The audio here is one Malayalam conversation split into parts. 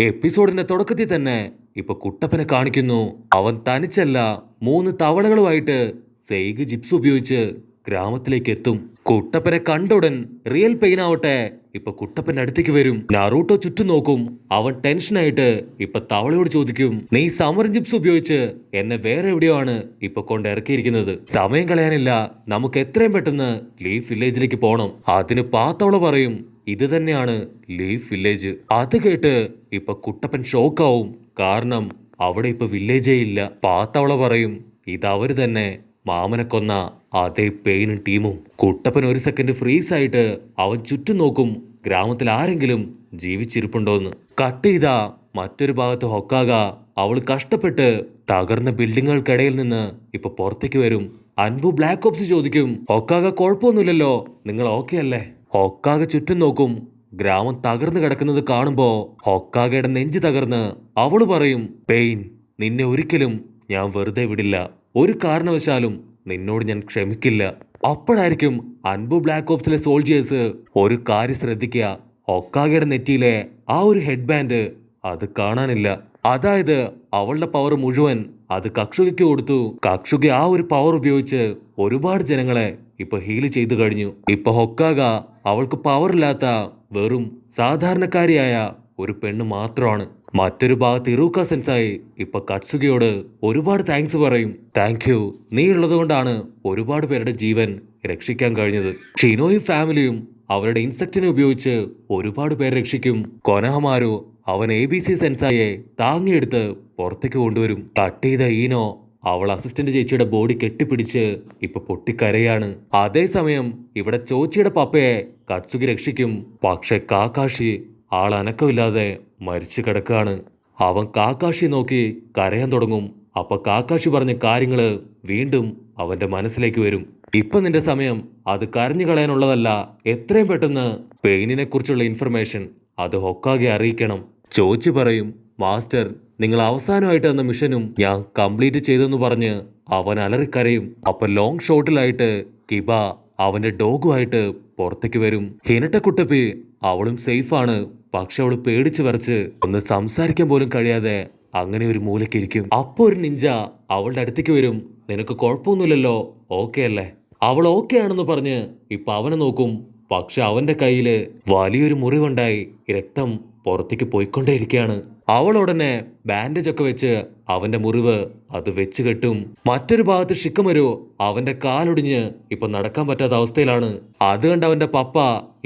എപ്പിസോഡിന്റെ തുടക്കത്തിൽ തന്നെ ഇപ്പൊ കുട്ടപ്പനെ കാണിക്കുന്നു. അവൻ തനിച്ചല്ല, 3 തവളകളുമായിട്ട് സെയ്ഗ് ജിപ്സ് ഉപയോഗിച്ച് ഗ്രാമത്തിലേക്ക് എത്തും. കുട്ടപ്പനെ കണ്ടുടൻ റിയൽ പെയിൻ ആവട്ടെ ഇപ്പൊ കുട്ടപ്പന്റെ അടുത്തേക്ക് വരും. നറൂട്ടോ ചുറ്റും നോക്കും. അവൻ ടെൻഷനായിട്ട് ഇപ്പൊ തവളയോട് ചോദിക്കും, നീ സമരം ജിപ്സ് ഉപയോഗിച്ച് എന്നെ വേറെ എവിടെയോ ആണ് ഇപ്പൊ കൊണ്ട് ഇറക്കിയിരിക്കുന്നത്. സമയം കളയാനില്ല, നമുക്ക് എത്രയും പെട്ടെന്ന് ലീഫ് വില്ലേജിലേക്ക് പോണം. അതിന് പാത്തവള പറയും, ഇത് തന്നെയാണ് ലീഫ് വില്ലേജ്. അത് കേട്ട് ഇപ്പൊ കുട്ടപ്പൻ ഷോക്കാവും. കാരണം അവിടെ ഇപ്പൊ വില്ലേജേ ഇല്ല. പാത്തവള പറയും, ഇതവര് തന്നെ മാമനെ കൊന്ന അതേ പെയിനും ടീമും. കുട്ടപ്പൻ ഒരു സെക്കൻഡ് ഫ്രീസ് ആയിട്ട് അവൻ ചുറ്റും നോക്കും, ഗ്രാമത്തിൽ ആരെങ്കിലും ജീവിച്ചിരിപ്പുണ്ടോന്ന്. കട്ട് ചെയ്താ മറ്റൊരു ഭാഗത്ത് ഹൊക്കാഗ അവൾ കഷ്ടപ്പെട്ട് തകർന്ന ബിൽഡിങ്ങുകൾക്കിടയിൽ നിന്ന് ഇപ്പൊ പുറത്തേക്ക് വരും. അൻപു ബ്ലാക്ക് ഓപ്സ് ചോദിക്കും, ഹൊക്കാഗ കുഴപ്പമൊന്നുമില്ലല്ലോ, നിങ്ങൾ ഓക്കെ അല്ലേ? ഹൊക്കാഗ ചുറ്റും നോക്കും. ഗ്രാമം തകർന്നു കിടക്കുന്നത് കാണുമ്പോ ഹൊക്കാഗയുടെ നെഞ്ച് തകർന്ന് അവള് പറയും, പെയിൻ, നിന്നെ ഒരിക്കലും ഞാൻ വെറുതെ വിടില്ല. ഒരു കാരണവശാലും നിന്നോട് ഞാൻ ക്ഷമിക്കില്ല. അപ്പോഴായിരിക്കും അൻപു ബ്ലാക്ക് ഓപ്സിലെ സോൾജിയേഴ്സ് ഒരു കാര്യം ശ്രദ്ധിക്കുക. ഹൊക്കാഗയുടെ നെറ്റിയിലെ ആ ഒരു ഹെഡ് ബാൻഡ് അത് കാണാനില്ല. അതായത് അവളുടെ പവർ മുഴുവൻ അത് കക്ഷുകയ്ക്ക് കൊടുത്തു. കക്ഷുക ആ ഒരു പവർ ഉപയോഗിച്ച് ഒരുപാട് ജനങ്ങളെ ഇപ്പൊ ഹീല് ചെയ്തു കഴിഞ്ഞു. ഇപ്പൊ ഹൊക്കാഗ അവൾക്ക് പവർ ഇല്ലാത്ത വെറും സാധാരണക്കാരിയായ ഒരു പെണ്ണ് മാത്രമാണ്. മറ്റൊരു ഭാഗത്ത് ഇറൂക്ക സെൻസായി ഇപ്പൊ കട്സുഗയോട് ഒരുപാട് താങ്ക്സ് പറയും. താങ്ക് യു, നീ ഉള്ളത് കൊണ്ടാണ് ഒരുപാട് പേരുടെ ജീവൻ രക്ഷിക്കാൻ കഴിഞ്ഞത്. ഷിനോയും ഫാമിലിയും അവരുടെ ഇൻസെക്റ്റിനെ ഉപയോഗിച്ച് ഒരുപാട് പേരെ രക്ഷിക്കും. കൊനഹമാരു അവൻ ABC സെൻസായെ താങ്ങിയെടുത്ത് പുറത്തേക്ക് കൊണ്ടുവരും. കട്ട് ചെയ്ത ഈനോ അവൾ അസിസ്റ്റന്റ് ചേച്ചിയുടെ ബോഡി കെട്ടിപ്പിടിച്ച് ഇപ്പൊ പൊട്ടിക്കരയാണ്. അതേസമയം ഇവിടെ ചോച്ചിയുടെ പപ്പയെ കട്സുഗി രക്ഷിക്കും. പക്ഷെ കാക്കാഷി ആൾ അനക്കമില്ലാതെ മരിച്ചു കിടക്കാണ്. അവൻ കാക്കാഷി നോക്കി കരയാൻ തുടങ്ങും. അപ്പൊ കാക്കാഷി പറഞ്ഞ കാര്യങ്ങള് വീണ്ടും അവന്റെ മനസ്സിലേക്ക് വരും. ഇപ്പൊ നിന്റെ സമയം അത് കരഞ്ഞു കളയാനുള്ളതല്ല, എത്രയും പെട്ടെന്ന് പെയിനിനെ കുറിച്ചുള്ള ഇൻഫർമേഷൻ അത് ഹൊക്കാഗെ അറിയിക്കണം. ചോച്ചി പറയും, മാസ്റ്റർ, നിങ്ങൾ അവസാനമായിട്ട് തന്ന മിഷനും ഞാൻ കംപ്ലീറ്റ് ചെയ്തെന്ന് പറഞ്ഞ് അവൻ അലറിക്കരയും. അപ്പൊ ലോങ് ഷോട്ടിലായിട്ട് കിബ അവന്റെ ഡോഗുമായിട്ട് പുറത്തേക്ക് വരും. ഹിനട്ടക്കുട്ടപ്പി അവളും സേഫാണ്. പക്ഷെ അവള് പേടിച്ചു വരച്ച് ഒന്ന് സംസാരിക്കാൻ പോലും കഴിയാതെ അങ്ങനെ ഒരു മൂലക്കിരിക്കും. അപ്പൊ ഒരു നിഞ്ച അവളുടെ അടുത്തേക്ക് വരും. നിനക്ക് കുഴപ്പമൊന്നുമില്ലല്ലോ, ഓക്കെ അല്ലേ? അവൾ ഓക്കെ ആണെന്ന് പറഞ്ഞ് ഇപ്പൊ അവനെ നോക്കും. പക്ഷെ അവന്റെ കയ്യില് വലിയൊരു മുറിവുണ്ടായി, രക്തം പുറത്തേക്ക് പോയിക്കൊണ്ടേയിരിക്കുകയാണ്. അവൾ ഉടനെ ബാൻഡേജ് ഒക്കെ വെച്ച് അവന്റെ മുറിവ് അത് വെച്ച് കെട്ടും. മറ്റൊരു ഭാഗത്ത് ഷിക്കമരു അവന്റെ കാലൊടിഞ്ഞ് ഇപ്പൊ നടക്കാൻ പറ്റാത്ത അവസ്ഥയിലാണ്. അത് കണ്ട് അവന്റെ പപ്പ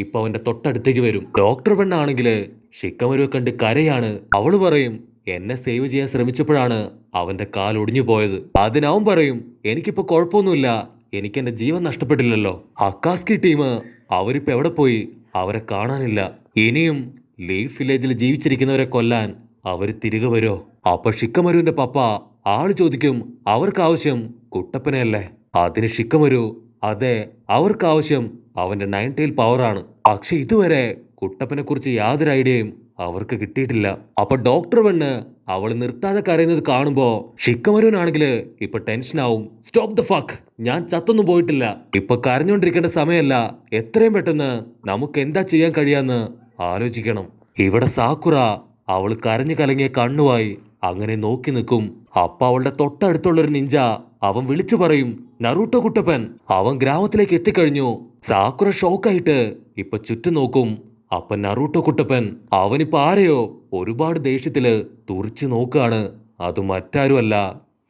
ഇപ്പൊ അവന്റെ തൊട്ടടുത്തേക്ക് വരും. ഡോക്ടർ പെണ്ണാണെങ്കില് ഷിക്കമരുവെ കണ്ട് കരയാണ്. അവള് പറയും, എന്നെ സേവ് ചെയ്യാൻ ശ്രമിച്ചപ്പോഴാണ് അവന്റെ കാൽ ഒടിഞ്ഞു പോയത്. അതിനവൻ പറയും, എനിക്കിപ്പോ കുഴപ്പമൊന്നുമില്ല, എനിക്ക് എന്റെ ജീവൻ നഷ്ടപ്പെട്ടില്ലല്ലോ. അക്കാസ്കി ടീം അവരിപ്പോ എവിടെ പോയി? അവരെ കാണാനില്ല. ഇനിയും ലീഫ് വില്ലേജിൽ ജീവിച്ചിരിക്കുന്നവരെ കൊല്ലാൻ അവര് തിരികെ വരുമോ? അപ്പൊ ഷിക്കമരുവിന്റെ പപ്പ ആള് ചോദിക്കും, അവർക്ക് ആവശ്യം കുട്ടപ്പനെയല്ലേ? അതിന് ഷിക്കമരു, അതെ, അവർക്ക് ആവശ്യം അവന്റെ 9 ടൈൽ പവറാണ്. പക്ഷെ ഇതുവരെ കുട്ടപ്പനെ കുറിച്ച് യാതൊരു ഐഡിയയും അവർക്ക് കിട്ടിയിട്ടില്ല. അപ്പൊ ഡോക്ടർ പെണ്ണ് അവള് നിർത്താതെ കരയുന്നത് കാണുമ്പോ ഷിക്കമരുവിനാണെങ്കില് ഇപ്പൊ ടെൻഷനാവും. സ്റ്റോപ്പ് ദ ഫക്ക്, ഞാൻ ചത്തൊന്നും പോയിട്ടില്ല, ഇപ്പൊ കരഞ്ഞോണ്ടിരിക്കേണ്ട സമയമല്ല, എത്രയും പെട്ടെന്ന് നമുക്ക് എന്താ ചെയ്യാൻ കഴിയാന്ന് ആലോചിക്കണം. ഇവിടെ സാക്കുറ അവള് കരഞ്ഞു കലങ്ങിയ കണ്ണുമായി അങ്ങനെ നോക്കി നിൽക്കും. അപ്പൊ അവളുടെ തൊട്ടടുത്തുള്ളൊരു നിഞ്ച അവൻ വിളിച്ചു പറയും, നറൂട്ടോ കുട്ടപ്പൻ അവൻ ഗ്രാമത്തിലേക്ക് എത്തിക്കഴിഞ്ഞു. സാക്കുറ ഷോക്കായിട്ട് ഇപ്പൊ ചുറ്റും നോക്കും. അപ്പൊ നറൂട്ടോ കുട്ടപ്പൻ അവനിപ്പോ ആരെയോ ഒരുപാട് ദേഷ്യത്തില് തുറിച്ചു നോക്കാണ്. അത് മറ്റാരുമല്ല,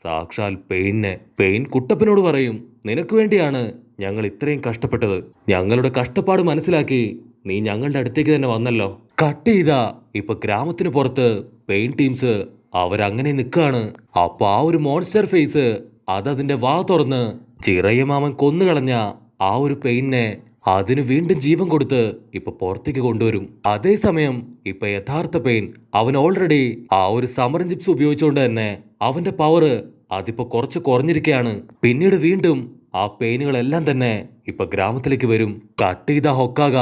സാക്ഷാൽ പെയിനെ. പെയിൻ കുട്ടപ്പനോട് പറയും, നിനക്ക് വേണ്ടിയാണ് ഞങ്ങൾ ഇത്രയും കഷ്ടപ്പെട്ടത്. ഞങ്ങളുടെ കഷ്ടപ്പാട് മനസ്സിലാക്കി നീ ഞങ്ങളുടെ അടുത്തേക്ക് തന്നെ വന്നല്ലോ. കട്ട് ചെയ്താ ഇപ്പൊ ഗ്രാമത്തിന് പുറത്ത് പെയിൻ ടീംസ് അവരങ്ങനെ നിൽക്കാണ്. അപ്പൊ ആ ഒരു മോൺസ്റ്റർ ഫേസ് അതതിന്റെ വാ തുറന്ന് ചിറയമാമൻ കൊന്നുകളഞ്ഞ ആ ഒരു പെയിനെ അതിന് വീണ്ടും ജീവൻ കൊടുത്ത് ഇപ്പൊ പുറത്തേക്ക് കൊണ്ടുവരും. അതേസമയം ഇപ്പൊ യഥാർത്ഥ പെയിൻ അവൻ ഓൾറെഡി ആ ഒരു സമരം ജിപ്സ് ഉപയോഗിച്ചുകൊണ്ട് തന്നെ അവന്റെ പവർ അതിപ്പോ കുറച്ച് കുറഞ്ഞിരിക്കുകയാണ്. പിന്നീട് വീണ്ടും ആ പെയിനുകളെല്ലാം തന്നെ ഇപ്പൊ ഗ്രാമത്തിലേക്ക് വരും. കട്ട് ചെയ്ത ഹൊക്കാഗ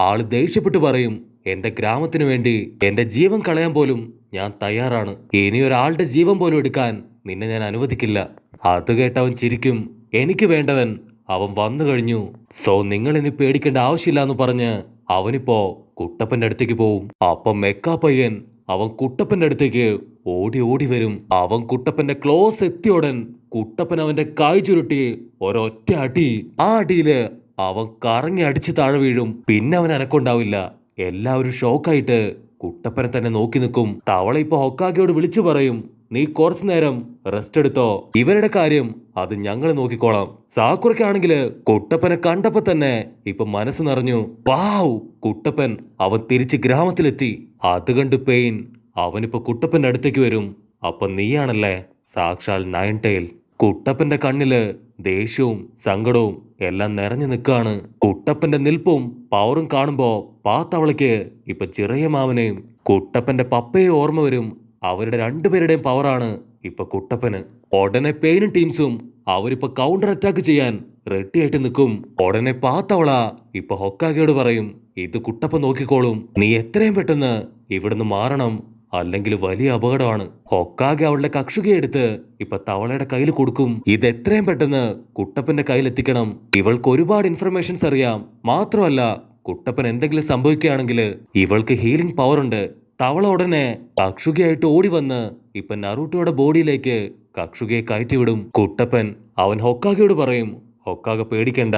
ആള് ദേഷ്യപ്പെട്ട് പറയും, എന്റെ ഗ്രാമത്തിന് വേണ്ടി എന്റെ ജീവൻ കളയാൻ പോലും ഞാൻ തയ്യാറാണ്. ഇനി ഒരാളുടെ ജീവൻ പോലും എടുക്കാൻ നിന്നെ ഞാൻ അനുവദിക്കില്ല. അത് കേട്ടവൻ ചിരിക്കും. എനിക്ക് വേണ്ടവൻ അവൻ വന്നു കഴിഞ്ഞു, സോ നിങ്ങൾ ഇനി പേടിക്കേണ്ട ആവശ്യമില്ല എന്ന് പറഞ്ഞ് അവനിപ്പോ കുട്ടപ്പന്റെ അടുത്തേക്ക് പോവും. അപ്പം മെക്കാ പയ്യൻ അവൻ കുട്ടപ്പന്റെ അടുത്തേക്ക് ഓടി ഓടി വരും. അവൻ കുട്ടപ്പന്റെ ക്ലോസ് എത്തിയോടൻ കുട്ടപ്പൻ അവന്റെ കൈ ചുരുട്ടി ഒരൊറ്റ അടി. ആ അടിയില് അവൻ കറങ്ങി അടിച്ച് താഴെ വീഴും. പിന്നെ അവൻ അനക്കൊണ്ടാവില്ല. എല്ലാവരും ഷോക്കായിട്ട് കുട്ടപ്പനെ തന്നെ നോക്കി നിൽക്കും. തവള ഇപ്പൊ ഹൊക്കാഗയോട് വിളിച്ചു പറയും, നീ കുറച്ചു നേരം റെസ്റ്റ് എടുത്തോ, ഇവരുടെ കാര്യം അത് ഞങ്ങൾ നോക്കിക്കോളാം. സാക്കുറയ്ക്കാണെങ്കില് കുട്ടപ്പനെ കണ്ടപ്പോ തന്നെ ഇപ്പൊ മനസ്സ് നിറഞ്ഞു. വാവ്, കുട്ടപ്പൻ അവൻ തിരിച്ച് ഗ്രാമത്തിലെത്തി. അത് കണ്ട് പെയിൻ അവനിപ്പോ കുട്ടപ്പന്റെ അടുത്തേക്ക് വരും. അപ്പൊ നീയാണല്ലേ സാക്ഷാൽ നയൻ ടൈൽ. കുട്ടപ്പന്റെ കണ്ണില് ദേഷ്യവും സങ്കടവും എല്ലാം നിറഞ്ഞു നിൽക്കാണ്. കുട്ടപ്പന്റെ നിൽപ്പും പവറും കാണുമ്പോ പാത്തവളയ്ക്ക് ഇപ്പൊ ചെറിയ മാമനെയും കുട്ടപ്പന്റെ പപ്പയെ ഓർമ്മ വരും. അവരുടെ രണ്ടുപേരുടെയും പവറാണ് ഇപ്പൊ കുട്ടപ്പന്. ഉടനെ പെയിനും ടീംസും അവരിപ്പോ കൗണ്ടർ അറ്റാക്ക് ചെയ്യാൻ റെഡി ആയിട്ട് നിൽക്കും. ഉടനെ പാത്തവള ഇപ്പൊ ഹൊക്കാഗയോട് പറയും, ഇത് കുട്ടപ്പൻ നോക്കിക്കോളും, നീ എത്രയും പെട്ടെന്ന് ഇവിടുന്ന് മാറണം, അല്ലെങ്കിൽ വലിയ അപകടമാണ്. ഹൊക്കാഗെ അവളുടെ കക്ഷുകയെ എടുത്ത് ഇപ്പൊ തവളയുടെ കയ്യിൽ കൊടുക്കും. ഇത് എത്രയും പെട്ടെന്ന് കുട്ടപ്പന്റെ കയ്യിൽ എത്തിക്കണം. ഇവൾക്ക് ഒരുപാട് ഇൻഫർമേഷൻസ് അറിയാം. മാത്രമല്ല കുട്ടപ്പൻ എന്തെങ്കിലും സംഭവിക്കുകയാണെങ്കിൽ ഇവൾക്ക് ഹീലിംഗ് പവർ ഉണ്ട്. തവള ഉടനെ കക്ഷുകയായിട്ട് ഓടി വന്ന് ഇപ്പൊ നറൂട്ടോയുടെ ബോഡിയിലേക്ക് കക്ഷുകയെ കയറ്റിവിടും. കുട്ടപ്പൻ അവൻ ഹൊക്കാഗയോട് പറയും, ഹൊക്കാഗ പേടിക്കണ്ട,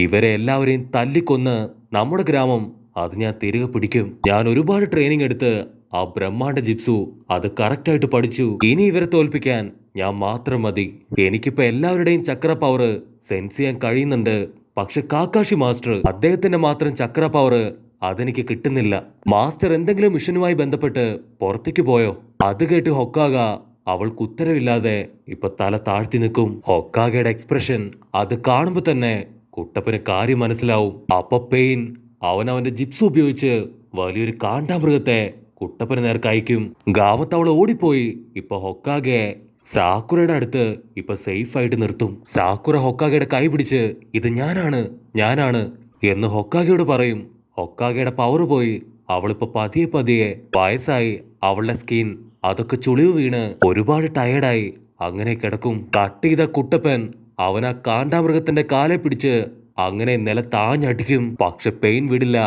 ഇവരെ എല്ലാവരെയും തല്ലിക്കൊന്ന് നമ്മുടെ ഗ്രാമം അത് ഞാൻ തിരികെ പിടിക്കും. ഞാൻ ഒരുപാട് ട്രെയിനിങ് എടുത്ത് ആ ബ്രഹ്മാണ്ഡ ജിപ്സു അത് കറക്റ്റായിട്ട് പഠിച്ചു. ഇനി ഇവരെ തോൽപ്പിക്കാൻ ഞാൻ മാത്രം മതി. എനിക്കിപ്പോ എല്ലാവരുടെയും ചക്ര പവർ സെൻസ് ചെയ്യാൻ കഴിയുന്നുണ്ട്. പക്ഷെ കാക്കാഷി മാസ്റ്റർ അദ്ദേഹത്തിന്റെ മാത്രം ചക്ര പവർ അതെനിക്ക് കിട്ടുന്നില്ല. മാസ്റ്റർ എന്തെങ്കിലും മിഷനുമായി ബന്ധപ്പെട്ട് പുറത്തേക്ക് പോയോ? അത് കേട്ട് ഹൊക്കാഗ അവൾക്ക് ഉത്തരവില്ലാതെ ഇപ്പൊ തല താഴ്ത്തി നിൽക്കും. ഹൊക്കാഗയുടെ എക്സ്പ്രഷൻ അത് കാണുമ്പോ തന്നെ കുട്ടപ്പന് കാര്യം മനസ്സിലാവും. അപ്പൊ പെയിൻ അവന്റെ ജിപ്സ് ഉപയോഗിച്ച് വലിയൊരു കാണ്ടാമൃഗത്തെ കുട്ടപ്പന് നേർക്ക് അയക്കും. ഗാമത്തവള ഓടിപ്പോയി ഇപ്പൊ ഹൊക്കാഗെ സാക്കുറയുടെ അടുത്ത് ഇപ്പൊ സേഫ് ആയിട്ട് നിർത്തും. സാക്കുറ ഹൊക്കാഗയുടെ കൈ പിടിച്ച് ഇത് ഞാനാണ് എന്ന് ഹൊക്കാഗയോട് പറയും. ഹൊക്കാഗയുടെ പവർ പോയി. അവളിപ്പോ പതിയെ പതിയെ വയസ്സായി. അവളുടെ സ്കിൻ അതൊക്കെ ചുളിവ് വീണ് ഒരുപാട് ടയേർഡായി അങ്ങനെ കിടക്കും. കട്ട് ചെയ്ത കുട്ടപ്പൻ അവൻ ആ കാണ്ടാമൃഗത്തിന്റെ കാലെ പിടിച്ച് അങ്ങനെ നിലത്താഞ്ഞടിക്കും. പക്ഷെ പെയിൻ വിടില്ല.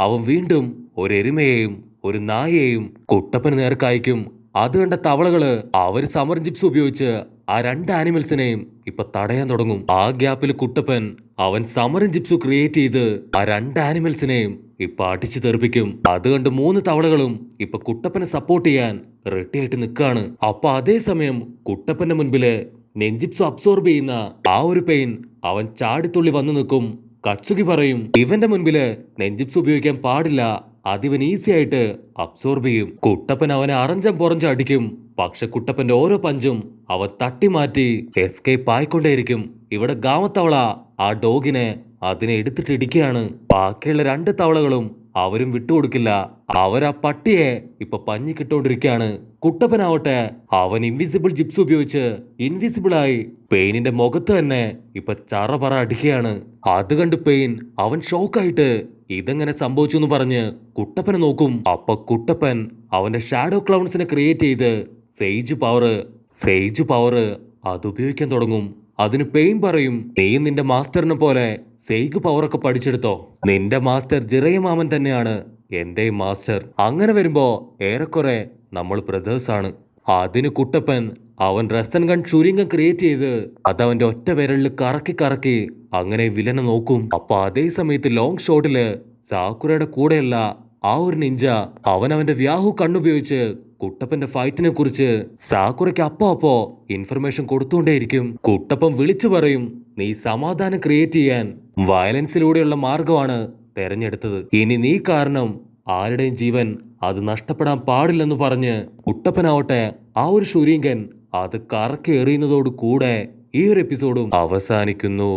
അവൻ വീണ്ടും ഒരു എരുമയെയും ഒരു നായയെയും കുട്ടപ്പന് നേർക്കയക്കും. അത് കണ്ട തവളകള് അവര് സമർ ജിപ്സ് ഉപയോഗിച്ച് ആ രണ്ട് ആനിമൽസിനെയും ഇപ്പൊ തടയാൻ തുടങ്ങും. ആ ഗ്യാപ്പിൽ കുട്ടപ്പൻ അവൻ സമരം ജിപ്സു ക്രിയേറ്റ് ചെയ്ത് ആ രണ്ട് ആനിമൽസിനെയും ഇപ്പൊ അടിച്ചു തെറിപ്പിക്കും. അത് കണ്ട് മൂന്ന് തവളകളും ഇപ്പൊ കുട്ടപ്പനെ സപ്പോർട്ട് ചെയ്യാൻ റെഡി ആയിട്ട് നിൽക്കാണ്. അപ്പൊ അതേസമയം കുട്ടപ്പന്റെ മുൻപില് നെഞ്ചിപ്സു അബ്സോർബ് ചെയ്യുന്ന ആ ഒരു പെയിൻ അവൻ ചാടിത്തുള്ളി വന്നു നിൽക്കും. കട്സുകി പറയും, ഇവന്റെ മുൻപില് നെഞ്ചിപ്സ് ഉപയോഗിക്കാൻ പാടില്ല, അതിവൻ ഈസി ആയിട്ട് അബ്സോർബ് ചെയ്യും. കുട്ടപ്പൻ അവനെ അറഞ്ചം പുറഞ്ചം അടിക്കും. പക്ഷെ കുട്ടപ്പന്റെ ഓരോ പഞ്ചും അവൻ തട്ടി മാറ്റി എസ്കേപ്പ് ആയിക്കൊണ്ടേയിരിക്കും. ഇവിടെ ഗാമത്തവള ആ ഡോഗിനെ അതിനെ എടുത്തിട്ട് ഇടിക്കുകയാണ്. ബാക്കിയുള്ള രണ്ട് തവളകളും അവരും വിട്ടുകൊടുക്കില്ല. അവരാ പട്ടിയെ ഇപ്പൊ പഞ്ഞിക്കിട്ടോണ്ടിരിക്കുകയാണ്. കുട്ടപ്പനാവട്ടെ അവൻ ഇൻവിസിബിൾ ജിപ്സ് ഉപയോഗിച്ച് ഇൻവിസിബിളായി പെയിനിന്റെ മുഖത്ത് തന്നെ ഇപ്പൊ ചറപറ അടിക്കുകയാണ്. അത് കണ്ട് പെയിൻ അവൻ ഷോക്കായിട്ട് ഇതെങ്ങനെ സംഭവിച്ചു എന്ന് പറഞ്ഞ് കുട്ടപ്പനെ നോക്കും. അപ്പൊ കുട്ടപ്പൻ അവന്റെ ഷാഡോ ക്ലൗൺസിനെ ക്രിയേറ്റ് ചെയ്ത് സേജ് പവർ അത് ഉപയോഗിക്കാൻ തുടങ്ങും. അതിന് പെയിൻ പറയും, നീ നിന്റെ മാസ്റ്ററിനെ പോലെ സെയ്ഗ് പവറൊക്കെ പഠിച്ചെടുത്തോ. നിന്റെ മാസ്റ്റർ ജിറയ മാമൻ തന്നെയാണ് എന്റെ മാസ്റ്റർ. അങ്ങനെ വരുമ്പോ ഏറെക്കുറെ നമ്മൾ ബ്രദേഴ്സ് ആണ്. അതിന് കുട്ടപ്പൻ അവൻ റസൻ ഗൺ ഷൂരിംഗം ക്രിയേറ്റ് ചെയ്ത് അതവന്റെ ഒറ്റ വിരലിൽ കറക്കി അങ്ങനെ വില്ലനെ നോക്കും. അപ്പൊ അതേ സമയത്ത് ലോങ് ഷോട്ടില് സാക്കുറയുടെ കൂടെയുള്ള ആ ഒരു നിഞ്ച അവന്റെ വ്യാഹു കണ്ണുപയോഗിച്ച് കുട്ടപ്പന്റെ ഫൈറ്റിനെ കുറിച്ച് സാക്കുറയ്ക്ക് അപ്പോ ഇൻഫർമേഷൻ കൊടുത്തുകൊണ്ടേയിരിക്കും. കുട്ടപ്പൻ വിളിച്ചു പറയും, നീ സമാധാനം ക്രിയേറ്റ് ചെയ്യാൻ വയലൻസിലൂടെയുള്ള മാർഗമാണ് തെരഞ്ഞെടുത്തത്. ഇനി നീ കാരണം ആരുടെയും ജീവൻ അത് നഷ്ടപ്പെടാൻ പാടില്ലെന്ന് പറഞ്ഞ് കുട്ടപ്പനാവട്ടെ ആ ഒരു ഷുരീങ്കൻ അത് കറക്കി എറിയുന്നതോടു കൂടെ ഈ ഒരു എപ്പിസോഡും അവസാനിക്കുന്നു.